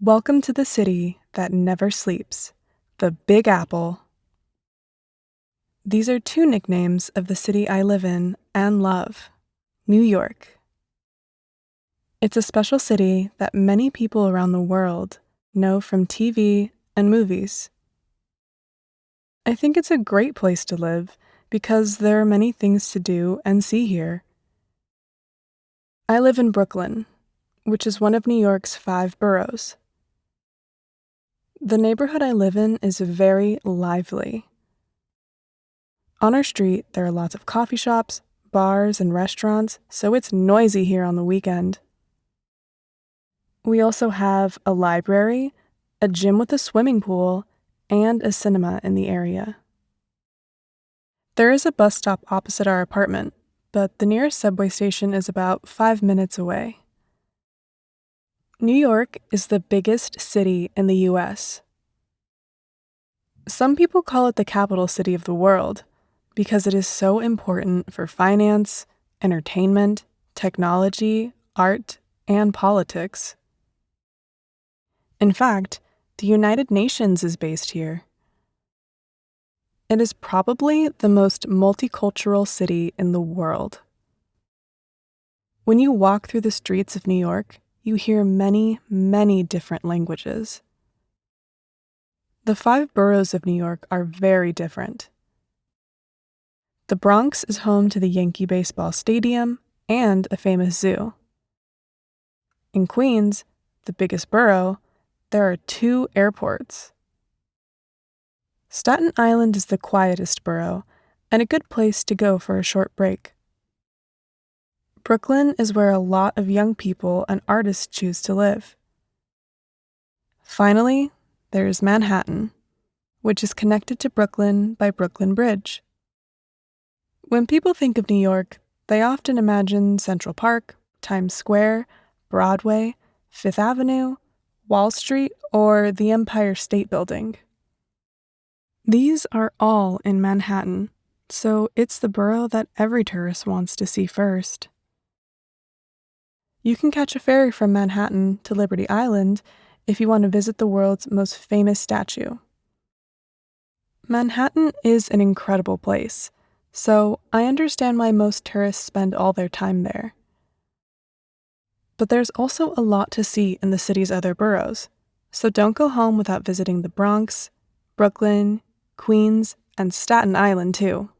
Welcome to the city that never sleeps, the Big Apple. These are two nicknames of the city I live in and love, New York. It's a special city that many people around the world know from TV and movies. I think it's a great place to live because there are many things to do and see here. I live in Brooklyn, which is one of New York's 5 boroughs. The neighborhood I live in is very lively. On our street, there are lots of coffee shops, bars, and restaurants, so it's noisy here on the weekend. We also have a library, a gym with a swimming pool, and a cinema in the area. There is a bus stop opposite our apartment, but the nearest subway station is about 5 minutes away. New York is the biggest city in the U.S. Some people call it the capital city of the world because it is so important for finance, entertainment, technology, art, and politics. In fact, the United Nations is based here. It is probably the most multicultural city in the world. When you walk through the streets of New York, you hear many, many different languages. The 5 boroughs of New York are very different. The Bronx is home to the Yankee baseball stadium and a famous zoo. In Queens, the biggest borough, there are 2 airports. Staten Island is the quietest borough and a good place to go for a short break. Brooklyn is where a lot of young people and artists choose to live. Finally, there is Manhattan, which is connected to Brooklyn by Brooklyn Bridge. When people think of New York, they often imagine Central Park, Times Square, Broadway, Fifth Avenue, Wall Street, or the Empire State Building. These are all in Manhattan, so it's the borough that every tourist wants to see first. You can catch a ferry from Manhattan to Liberty Island if you want to visit the world's most famous statue. Manhattan is an incredible place, so I understand why most tourists spend all their time there. But there's also a lot to see in the city's other boroughs, so don't go home without visiting the Bronx, Brooklyn, Queens, and Staten Island too.